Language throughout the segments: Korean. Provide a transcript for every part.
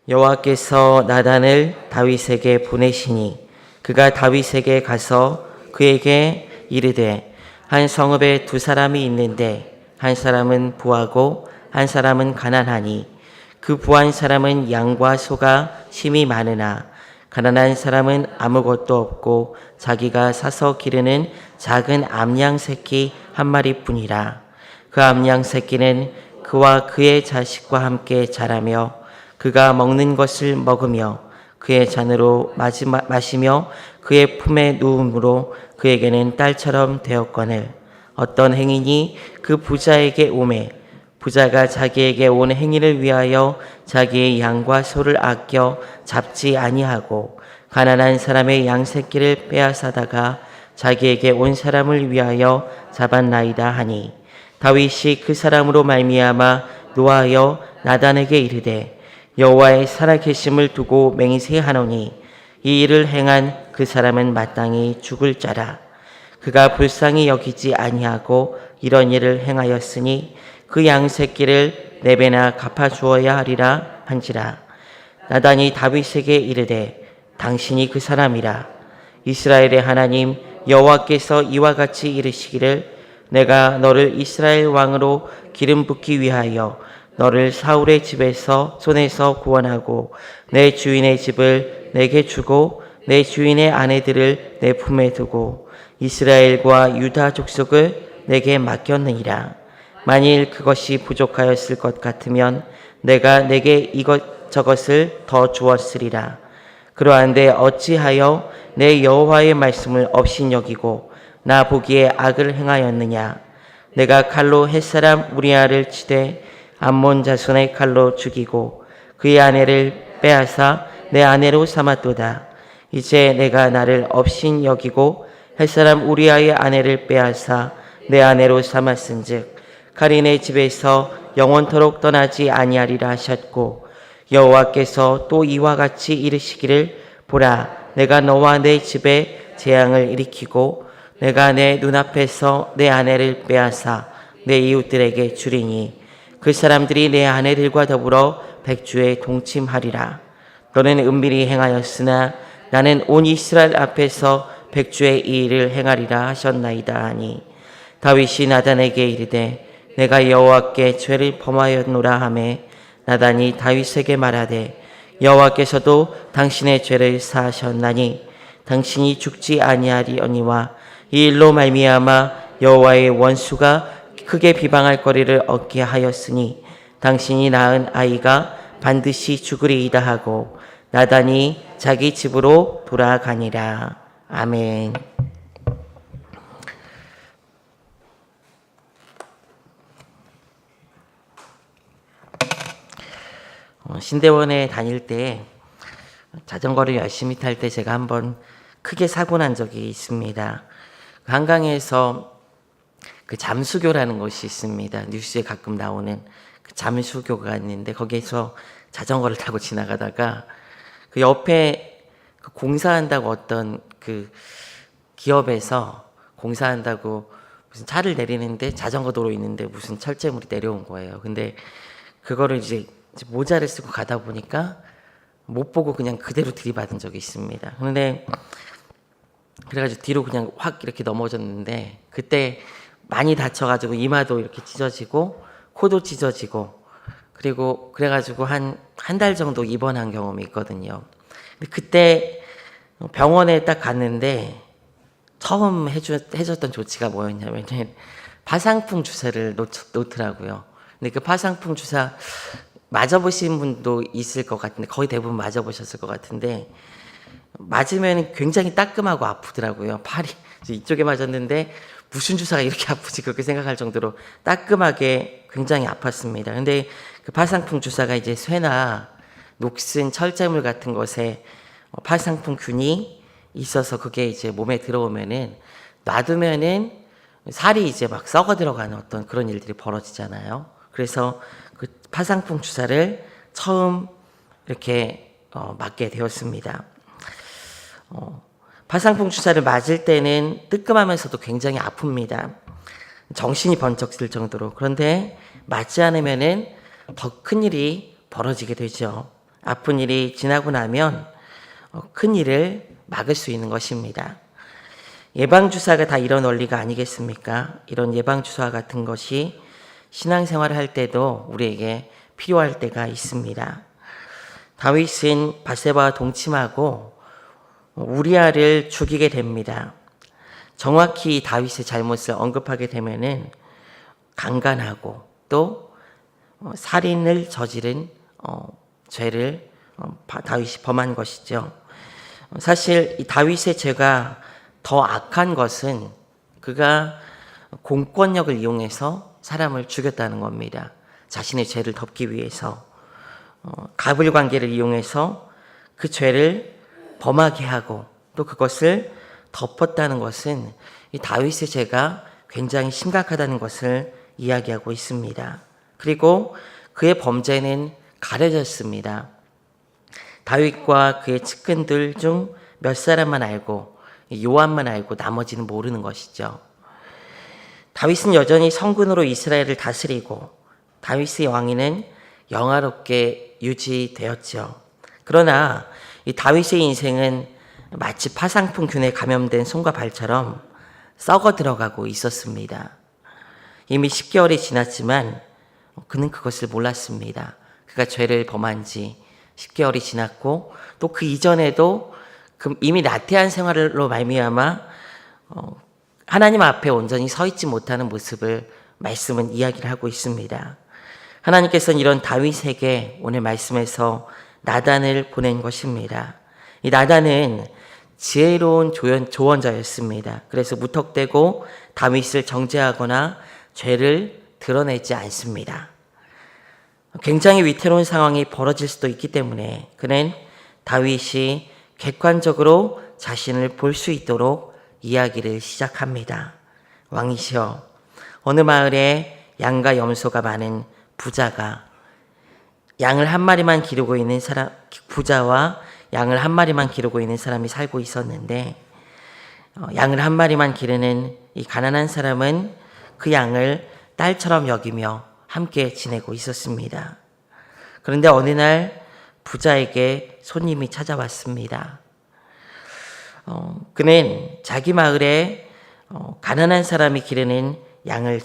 여호와께서 나단을 다윗에게 보내시니 그가 다윗에게 가서 그에게 이르되 한 성읍에 두 사람이 있는데 한 사람은 부하고 한 사람은 가난하니 그 부한 사람은 양과 소가 심히 많으나 가난한 사람은 아무것도 없고 자기가 사서 기르는 작은 암양 새끼 한 마리뿐이라. 그 암양 새끼는 그와 그의 자식과 함께 자라며 그가 먹는 것을 먹으며 그의 잔으로 마시며 그의 품에 누움으로 그에게는 딸처럼 되었거늘 어떤 행인이 그 부자에게 오매 부자가 자기에게 온 행인을 위하여 자기의 양과 소를 아껴 잡지 아니하고 가난한 사람의 양 새끼를 빼앗아다가 자기에게 온 사람을 위하여 잡았나이다 하니 다윗이 그 사람으로 말미암아 노하여 나단에게 이르되 여호와의 살아계심을 두고 맹세하노니 이 일을 행한 그 사람은 마땅히 죽을 자라. 그가 불쌍히 여기지 아니하고 이런 일을 행하였으니 그 양 새끼를 네 배나 갚아 주어야 하리라 한지라. 나단이 다윗에게 이르되 당신이 그 사람이라. 이스라엘의 하나님 여호와께서 이와 같이 이르시기를 내가 너를 이스라엘 왕으로 기름 붓기 위하여 너를 사울의 집에서 손에서 구원하고 내 주인의 집을 내게 주고 내 주인의 아내들을 내 품에 두고 이스라엘과 유다 족속을 내게 맡겼느니라. 만일 그것이 부족하였을 것 같으면 내가 내게 이것저것을 더 주었으리라. 그러한데 어찌하여 내 여호와의 말씀을 업신여기고 나 보기에 악을 행하였느냐. 내가 칼로 햇사람 우리아를 치되 암몬 자손의 칼로 죽이고 그의 아내를 빼앗아 내 아내로 삼았도다. 이제 내가 나를 업신 여기고 햇사람 우리아의 아내를 빼앗아 내 아내로 삼았은즉 칼이 내 집에서 영원토록 떠나지 아니하리라 하셨고 여호와께서 또 이와 같이 이르시기를 보라 내가 너와 내 집에 재앙을 일으키고 내가 내 눈앞에서 내 아내를 빼앗아 내 이웃들에게 주리니 그 사람들이 내 아내들과 더불어 백주에 동침하리라. 너는 은밀히 행하였으나 나는 온 이스라엘 앞에서 백주의 이 일을 행하리라 하셨나이다 하니 다윗이 나단에게 이르되 내가 여호와께 죄를 범하였노라 하매 나단이 다윗에게 말하되 여호와께서도 당신의 죄를 사하셨나니 당신이 죽지 아니하리오니와 이 일로 말미암아 여호와의 원수가 크게 비방할 거리를 얻게 하였으니 당신이 낳은 아이가 반드시 죽으리이다 하고 나단이 자기 집으로 돌아가니라. 아멘. 신대원에 다닐 때 자전거를 열심히 탈 때 제가 한번 크게 사고 난 적이 있습니다. 한강에서 그 잠수교라는 곳이 있습니다. 뉴스에 가끔 나오는 그 잠수교가 있는데 거기에서 자전거를 타고 지나가다가 그 옆에 그 공사한다고 어떤 그 기업에서 공사한다고 무슨 차를 내리는데 자전거 도로 있는데 무슨 철제물이 내려온 거예요. 근데 그거를 이제 모자를 쓰고 가다 보니까 못 보고 그냥 그대로 들이받은 적이 있습니다. 그런데 그래가지고 뒤로 그냥 확 이렇게 넘어졌는데 그때 많이 다쳐가지고 이마도 이렇게 찢어지고 코도 찢어지고 그리고 그래가지고 한 달 정도 입원한 경험이 있거든요. 근데 그때 병원에 딱 갔는데 처음 해줬던 조치가 뭐였냐면 파상풍 주사를 놓더라고요. 근데 그 파상풍 주사 맞아보신 분도 있을 것 같은데 거의 대부분 맞아보셨을 것 같은데 맞으면 굉장히 따끔하고 아프더라고요. 팔이 이쪽에 맞았는데 무슨 주사가 이렇게 아프지 그렇게 생각할 정도로 따끔하게 굉장히 아팠습니다. 근데 그 파상풍 주사가 이제 쇠나 녹슨 철제물 같은 것에 파상풍균이 있어서 그게 이제 몸에 들어오면은 놔두면은 살이 이제 막 썩어 들어가는 어떤 그런 일들이 벌어지잖아요. 그래서 그 파상풍 주사를 처음 이렇게 맞게 되었습니다. 파상풍 주사를 맞을 때는 뜨끔하면서도 굉장히 아픕니다. 정신이 번쩍 들 정도로. 그런데 맞지 않으면은 더 큰 일이 벌어지게 되죠. 아픈 일이 지나고 나면 큰 일을 막을 수 있는 것입니다. 예방주사가 다 이런 원리가 아니겠습니까? 이런 예방주사 같은 것이 신앙생활을 할 때도 우리에게 필요할 때가 있습니다. 다윗은 바세바와 동침하고 우리아를 죽이게 됩니다. 정확히 다윗의 잘못을 언급하게 되면은 강간하고 또 살인을 저지른 죄를 다윗이 범한 것이죠. 사실 이 다윗의 죄가 더 악한 것은 그가 공권력을 이용해서 사람을 죽였다는 겁니다. 자신의 죄를 덮기 위해서 갑을 관계를 이용해서 그 죄를 범하게 하고 또 그것을 덮었다는 것은 이 다윗의 죄가 굉장히 심각하다는 것을 이야기하고 있습니다. 그리고 그의 범죄는 가려졌습니다. 다윗과 그의 측근들 중 몇 사람만 알고 요압만 알고 나머지는 모르는 것이죠. 다윗은 여전히 성군으로 이스라엘을 다스리고 다윗의 왕위는 영화롭게 유지되었죠. 그러나 이 다윗의 인생은 마치 파상풍균에 감염된 손과 발처럼 썩어 들어가고 있었습니다. 이미 10개월이 지났지만 그는 그것을 몰랐습니다. 그가 죄를 범한 지 10개월이 지났고 또 그 이전에도 이미 나태한 생활로 말미암아 하나님 앞에 온전히 서 있지 못하는 모습을 말씀은 이야기를 하고 있습니다. 하나님께서는 이런 다윗에게 오늘 말씀에서 나단을 보낸 것입니다. 이 나단은 지혜로운 조언자였습니다. 그래서 무턱대고 다윗을 정죄하거나 죄를 드러내지 않습니다. 굉장히 위태로운 상황이 벌어질 수도 있기 때문에 그는 다윗이 객관적으로 자신을 볼 수 있도록 이야기를 시작합니다. 왕이시여, 어느 마을에 양과 염소가 많은 부자가 양을 한 마리만 기르고 있는 사람, 부자와 양을 한 마리만 기르고 있는 사람이 살고 있었는데 양을 한 마리만 기르는 이 가난한 사람은 그 양을 딸처럼 여기며 함께 지내고 있었습니다. 그런데 어느 날 부자에게 손님이 찾아왔습니다. 그는 자기 마을에 가난한 사람이 기르는 양을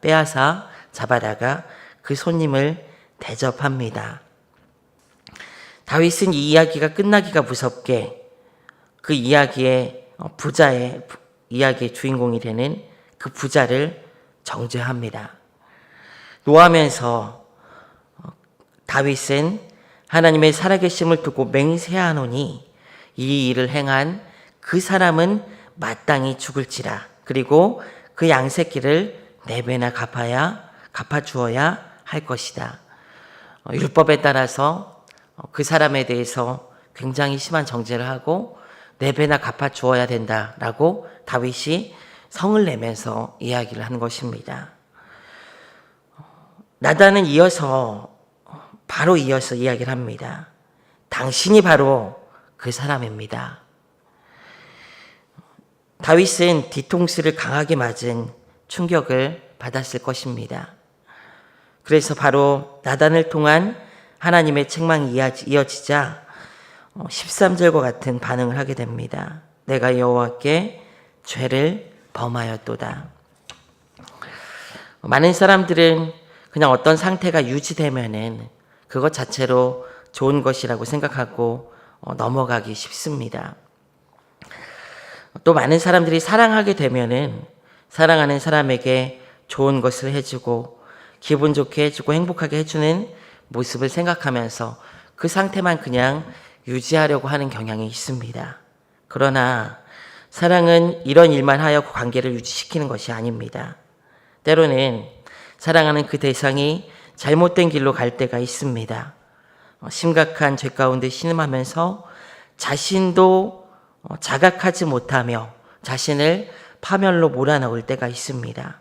빼앗아 잡아다가 그 손님을 대접합니다. 다윗은 이 이야기가 끝나기가 무섭게 그 이야기의 부자의 이야기의 주인공이 되는 그 부자를 정죄합니다. 노하면서 다윗은 하나님의 살아계심을 두고 맹세하노니 이 일을 행한 그 사람은 마땅히 죽을지라. 그리고 그 양새끼를 4배나 갚아주어야 할 것이다. 율법에 따라서 그 사람에 대해서 굉장히 심한 정죄를 하고 4배나 갚아주어야 된다라고 다윗이 성을 내면서 이야기를 한 것입니다. 나단은 바로 이어서 이야기를 합니다. 당신이 바로 그 사람입니다. 다윗은 뒤통수를 강하게 맞은 충격을 받았을 것입니다. 그래서 바로 나단을 통한 하나님의 책망이 이어지자 13절과 같은 반응을 하게 됩니다. 내가 여호와께 죄를 범하였도다. 많은 사람들은 그냥 어떤 상태가 유지되면은 그것 자체로 좋은 것이라고 생각하고 넘어가기 쉽습니다. 또 많은 사람들이 사랑하게 되면은 사랑하는 사람에게 좋은 것을 해주고 기분 좋게 해주고 행복하게 해주는 모습을 생각하면서 그 상태만 그냥 유지하려고 하는 경향이 있습니다. 그러나 사랑은 이런 일만 하여 관계를 유지시키는 것이 아닙니다. 때로는 사랑하는 그 대상이 잘못된 길로 갈 때가 있습니다. 심각한 죄 가운데 신음하면서 자신도 자각하지 못하며 자신을 파멸로 몰아넣을 때가 있습니다.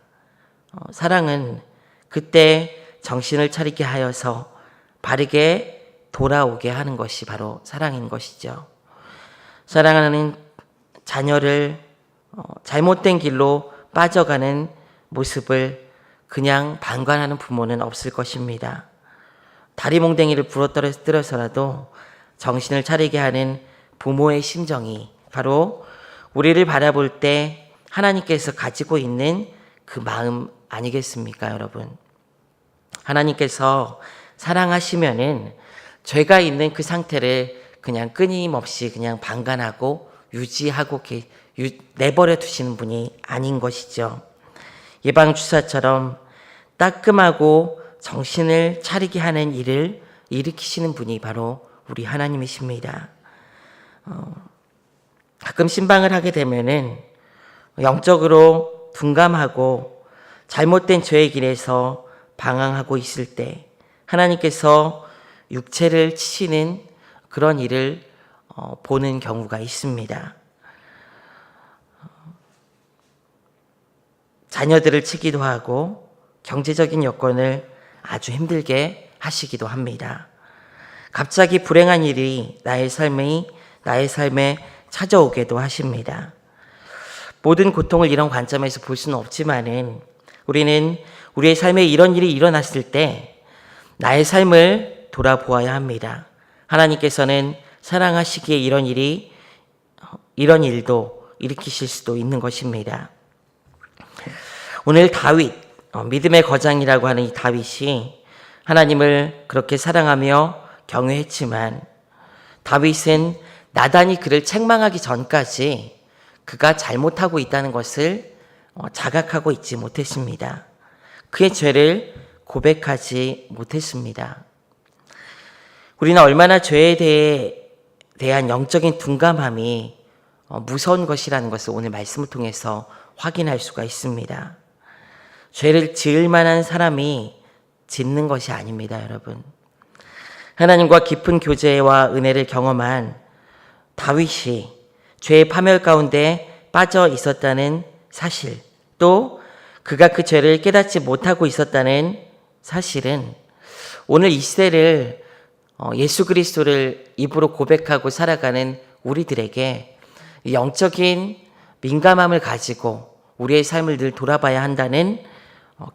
사랑은 그때 정신을 차리게 하여서 바르게 돌아오게 하는 것이 바로 사랑인 것이죠. 사랑하는 자녀를 잘못된 길로 빠져가는 모습을 그냥 방관하는 부모는 없을 것입니다. 다리 몽댕이를 부러뜨려서라도 정신을 차리게 하는 부모의 심정이 바로 우리를 바라볼 때 하나님께서 가지고 있는 그 마음 아니겠습니까, 여러분? 하나님께서 사랑하시면은 죄가 있는 그 상태를 그냥 끊임없이 그냥 방관하고 유지하고 내버려 두시는 분이 아닌 것이죠. 예방주사처럼 따끔하고 정신을 차리게 하는 일을 일으키시는 분이 바로 우리 하나님이십니다. 가끔 신방을 하게 되면은 영적으로 둔감하고 잘못된 죄의 길에서 방황하고 있을 때 하나님께서 육체를 치시는 그런 일을 보는 경우가 있습니다. 자녀들을 치기도 하고 경제적인 여건을 아주 힘들게 하시기도 합니다. 갑자기 불행한 일이 나의 삶에 찾아오게도 하십니다. 모든 고통을 이런 관점에서 볼 수는 없지만은 우리는 우리의 삶에 이런 일이 일어났을 때 나의 삶을 돌아보아야 합니다. 하나님께서는 사랑하시기에 이런 일도 일으키실 수도 있는 것입니다. 오늘 다윗, 믿음의 거장이라고 하는 이 다윗이 하나님을 그렇게 사랑하며 경외했지만 다윗은 나단이 그를 책망하기 전까지 그가 잘못하고 있다는 것을 자각하고 있지 못했습니다. 그의 죄를 고백하지 못했습니다. 우리는 얼마나 죄에 대한 영적인 둔감함이 무서운 것이라는 것을 오늘 말씀을 통해서 확인할 수가 있습니다. 죄를 지을 만한 사람이 짓는 것이 아닙니다, 여러분. 하나님과 깊은 교제와 은혜를 경험한 다윗이 죄의 파멸 가운데 빠져 있었다는 사실, 또 그가 그 죄를 깨닫지 못하고 있었다는 사실은 오늘 이 시대를 예수 그리스도를 입으로 고백하고 살아가는 우리들에게 영적인 민감함을 가지고 우리의 삶을 늘 돌아봐야 한다는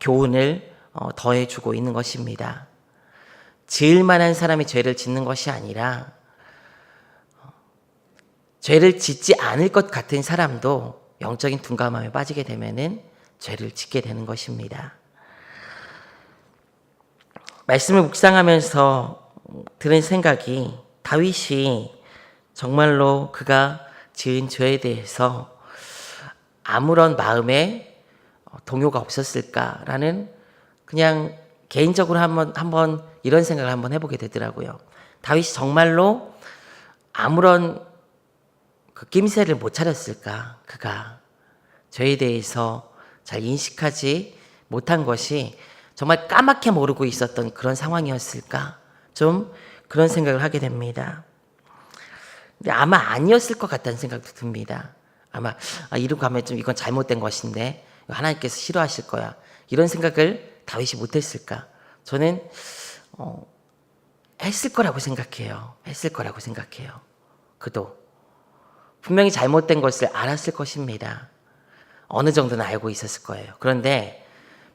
교훈을 더해주고 있는 것입니다. 지을 만한 사람이 죄를 짓는 것이 아니라 죄를 짓지 않을 것 같은 사람도 영적인 둔감함에 빠지게 되면은 죄를 짓게 되는 것입니다. 말씀을 묵상하면서 들은 생각이 다윗이 정말로 그가 지은 죄에 대해서 아무런 마음에 동요가 없었을까라는 그냥 개인적으로 한번 이런 생각을 한번 해보게 되더라고요. 다윗이 정말로 아무런 그 낌새를 못 차렸을까? 그가 죄에 대해서 잘 인식하지 못한 것이 정말 까맣게 모르고 있었던 그런 상황이었을까? 좀 그런 생각을 하게 됩니다. 근데 아마 아니었을 것 같다는 생각도 듭니다. 아마 이러고 가면 좀 이건 잘못된 것인데 하나님께서 싫어하실 거야. 이런 생각을 다윗이 못했을까? 저는 했을 거라고 생각해요. 그도 분명히 잘못된 것을 알았을 것입니다. 어느 정도는 알고 있었을 거예요. 그런데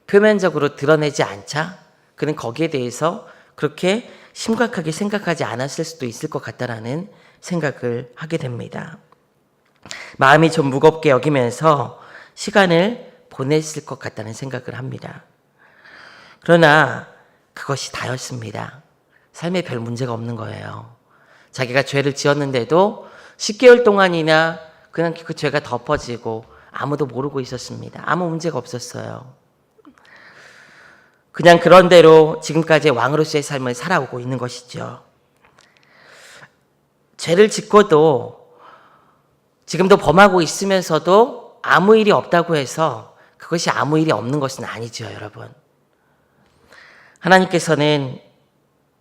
표면적으로 드러내지 않자 그는 거기에 대해서 그렇게 심각하게 생각하지 않았을 수도 있을 것 같다라는 생각을 하게 됩니다. 마음이 좀 무겁게 여기면서 시간을 보냈을 것 같다는 생각을 합니다. 그러나 그것이 다였습니다. 삶에 별 문제가 없는 거예요. 자기가 죄를 지었는데도 10개월 동안이나 그냥 그 죄가 덮어지고 아무도 모르고 있었습니다. 아무 문제가 없었어요. 그냥 그런 대로 지금까지 왕으로서의 삶을 살아오고 있는 것이죠. 죄를 짓고도 지금도 범하고 있으면서도 아무 일이 없다고 해서 그것이 아무 일이 없는 것은 아니죠, 여러분. 하나님께서는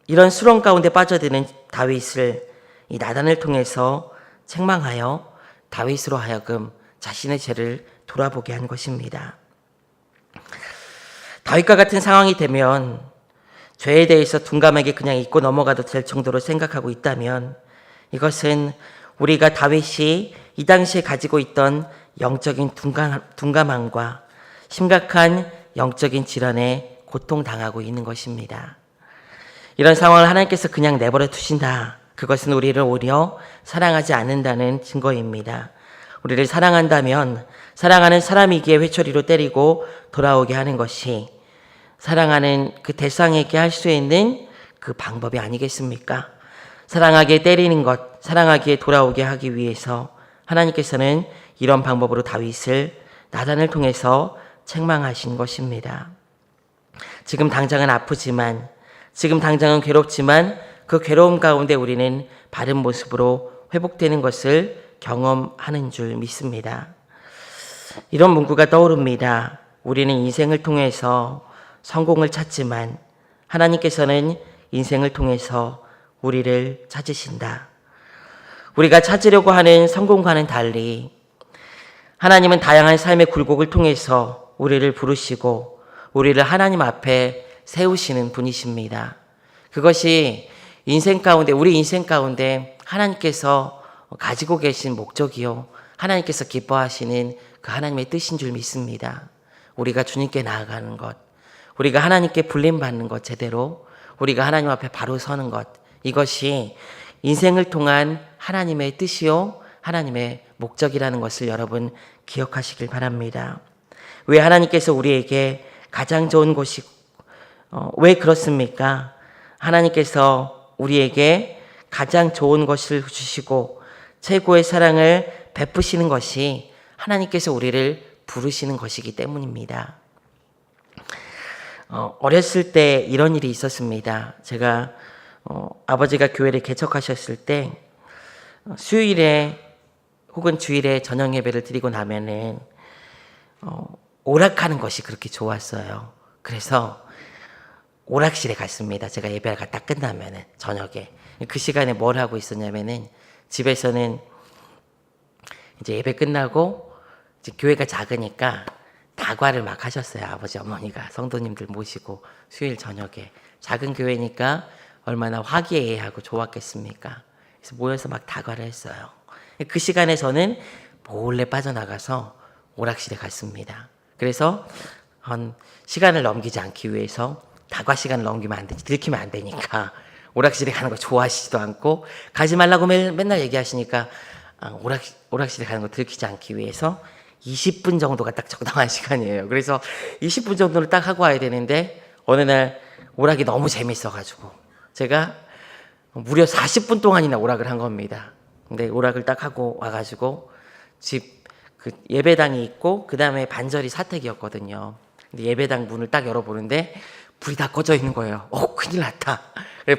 이런 수렁 가운데 빠져드는 다윗을 이 나단을 통해서 책망하여 다윗으로 하여금 자신의 죄를 돌아보게 한 것입니다. 다윗과 같은 상황이 되면 죄에 대해서 둔감하게 그냥 잊고 넘어가도 될 정도로 생각하고 있다면 이것은 우리가 다윗이 이 당시에 가지고 있던 영적인 둔감함과 심각한 영적인 질환에 고통당하고 있는 것입니다. 이런 상황을 하나님께서 그냥 내버려 두신다. 그것은 우리를 오히려 사랑하지 않는다는 증거입니다. 우리를 사랑한다면 사랑하는 사람이기에 회초리로 때리고 돌아오게 하는 것이 사랑하는 그 대상에게 할 수 있는 그 방법이 아니겠습니까? 사랑하기에 때리는 것, 사랑하기에 돌아오게 하기 위해서 하나님께서는 이런 방법으로 다윗을 나단을 통해서 책망하신 것입니다. 지금 당장은 아프지만, 지금 당장은 괴롭지만 그 괴로움 가운데 우리는 바른 모습으로 회복되는 것을 경험하는 줄 믿습니다. 이런 문구가 떠오릅니다. 우리는 인생을 통해서 성공을 찾지만 하나님께서는 인생을 통해서 우리를 찾으신다. 우리가 찾으려고 하는 성공과는 달리 하나님은 다양한 삶의 굴곡을 통해서 우리를 부르시고 우리를 하나님 앞에 세우시는 분이십니다. 그것이 인생 가운데, 우리 인생 가운데 하나님께서 가지고 계신 목적이요, 하나님께서 기뻐하시는 그 하나님의 뜻인 줄 믿습니다. 우리가 주님께 나아가는 것, 우리가 하나님께 불림받는 것, 제대로 우리가 하나님 앞에 바로 서는 것, 이것이 인생을 통한 하나님의 뜻이요 하나님의 목적이라는 것을 여러분 기억하시길 바랍니다. 왜 하나님께서 우리에게 가장 좋은 곳이 왜 그렇습니까? 하나님께서 우리에게 가장 좋은 것을 주시고 최고의 사랑을 베푸시는 것이 하나님께서 우리를 부르시는 것이기 때문입니다. 어렸을 때 이런 일이 있었습니다. 제가 아버지가 교회를 개척하셨을 때 수요일에 혹은 주일에 저녁 예배를 드리고 나면은 오락하는 것이 그렇게 좋았어요. 그래서 오락실에 갔습니다. 제가 예배가 딱 끝나면은 저녁에 그 시간에 뭘 하고 있었냐면은 집에서는 이제 예배 끝나고 이제 교회가 작으니까 다과를 막 하셨어요. 아버지 어머니가 성도님들 모시고 수요일 저녁에 작은 교회니까 얼마나 화기애애하고 좋았겠습니까? 그래서 모여서 막 다과를 했어요. 그 시간에 저는 몰래 빠져나가서 오락실에 갔습니다. 그래서 시간을 넘기지 않기 위해서 다과 시간을 넘기면 안 되지, 들키면 안 되니까 오락실에 가는 거 좋아하시지도 않고 가지 말라고 맨날 얘기하시니까 오락실에 가는 거 들키지 않기 위해서 20분 정도가 딱 적당한 시간이에요. 그래서 20분 정도를 딱 하고 와야 되는데 어느 날 오락이 너무 재밌어가지고 제가 무려 40분 동안이나 오락을 한 겁니다. 근데 오락을 딱 하고 와가지고 집 그 예배당이 있고 그 다음에 반절이 사택이었거든요. 근데 예배당 문을 딱 열어보는데 불이 다 꺼져 있는 거예요. 큰일 났다.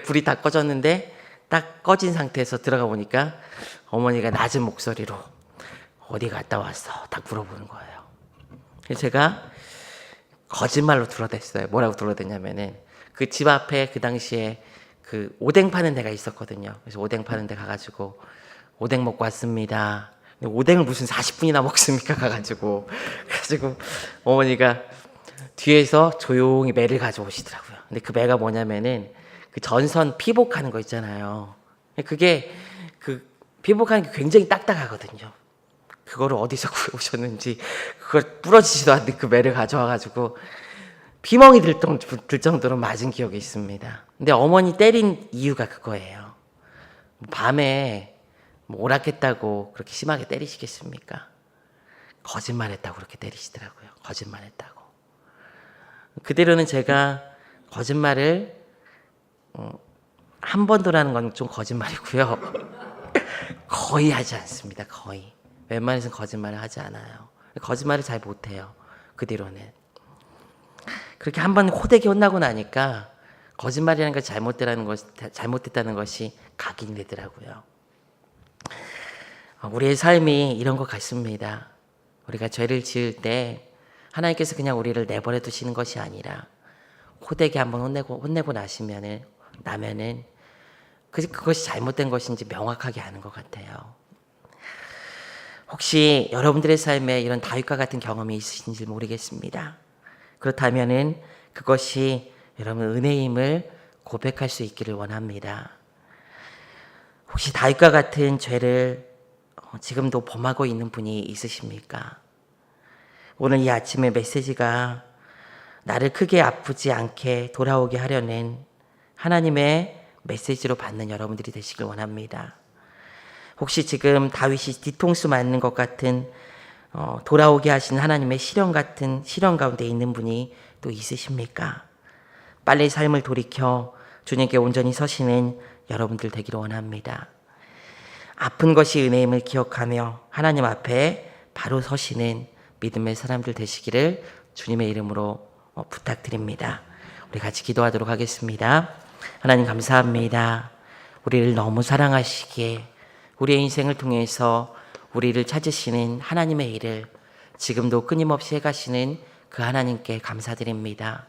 불이 다 꺼졌는데 딱 꺼진 상태에서 들어가 보니까 어머니가 낮은 목소리로 어디 갔다 왔어? 딱 물어보는 거예요. 그래서 제가 거짓말로 둘러댔어요. 뭐라고 둘러댔냐면은 그 집 앞에 그 당시에 그 오뎅 파는 데가 있었거든요. 그래서 오뎅 파는 데 가가지고 오뎅 먹고 왔습니다. 근데 오뎅을 무슨 40분이나 먹습니까? 가가지고 그래가지고 어머니가 뒤에서 조용히 매를 가져오시더라고요. 근데 그 매가 뭐냐면은 그 전선 피복하는 거 있잖아요. 그게 그 피복하는 게 굉장히 딱딱하거든요. 그거를 어디서 구해오셨는지 그걸 부러지지도 않는 그 매를 가져와가지고 피멍이 들 정도로 맞은 기억이 있습니다. 근데 어머니 때린 이유가 그거예요. 밤에 뭐 오락했다고 그렇게 심하게 때리시겠습니까? 거짓말했다고 그렇게 때리시더라고요. 거짓말했다고. 그대로는 제가 거짓말을 한 번도라는 건 좀 거짓말이고요. 거의 하지 않습니다. 거의. 웬만해서는 거짓말을 하지 않아요. 거짓말을 잘 못해요. 그대로는. 그렇게 한 번 호되게 혼나고 나니까 거짓말이라는 게 잘못됐다는 것이 각인이 되더라고요. 우리의 삶이 이런 것 같습니다. 우리가 죄를 지을 때 하나님께서 그냥 우리를 내버려 두시는 것이 아니라 호되게 한번 혼내고 나면은 그것이 잘못된 것인지 명확하게 아는 것 같아요. 혹시 여러분들의 삶에 이런 다윗과 같은 경험이 있으신지 모르겠습니다. 그렇다면은 그것이 여러분 은혜임을 고백할 수 있기를 원합니다. 혹시 다윗과 같은 죄를 지금도 범하고 있는 분이 있으십니까? 오늘 이 아침의 메시지가 나를 크게 아프지 않게 돌아오게 하려는 하나님의 메시지로 받는 여러분들이 되시길 원합니다. 혹시 지금 다윗이 뒤통수 맞는 것 같은 돌아오게 하신 하나님의 시련 같은 시련 가운데 있는 분이 또 있으십니까? 빨리 삶을 돌이켜 주님께 온전히 서시는 여러분들 되기를 원합니다. 아픈 것이 은혜임을 기억하며 하나님 앞에 바로 서시는 믿음의 사람들 되시기를 주님의 이름으로 부탁드립니다. 우리 같이 기도하도록 하겠습니다. 하나님 감사합니다. 우리를 너무 사랑하시기에 우리의 인생을 통해서 우리를 찾으시는 하나님의 일을 지금도 끊임없이 해가시는 그 하나님께 감사드립니다.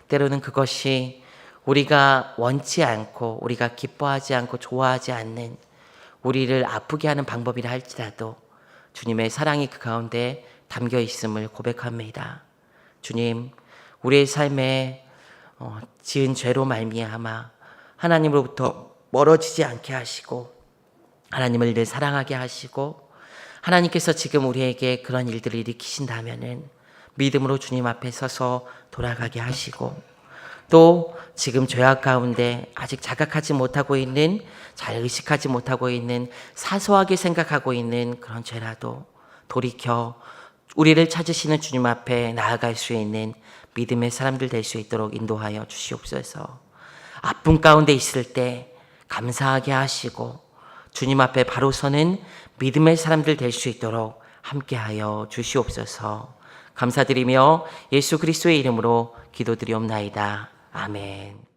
때로는 그것이 우리가 원치 않고 우리가 기뻐하지 않고 좋아하지 않는 우리를 아프게 하는 방법이라 할지라도 주님의 사랑이 그 가운데 담겨 있음을 고백합니다. 주님, 우리의 삶에 지은 죄로 말미암아 하나님으로부터 멀어지지 않게 하시고 하나님을 늘 사랑하게 하시고 하나님께서 지금 우리에게 그런 일들을 일으키신다면은 믿음으로 주님 앞에 서서 돌아가게 하시고 또 지금 죄악 가운데 아직 자각하지 못하고 있는 잘 의식하지 못하고 있는 사소하게 생각하고 있는 그런 죄라도 돌이켜 우리를 찾으시는 주님 앞에 나아갈 수 있는 믿음의 사람들 될 수 있도록 인도하여 주시옵소서. 아픔 가운데 있을 때 감사하게 하시고 주님 앞에 바로 서는 믿음의 사람들 될 수 있도록 함께하여 주시옵소서. 감사드리며 예수 그리스도의 이름으로 기도드리옵나이다. 아멘.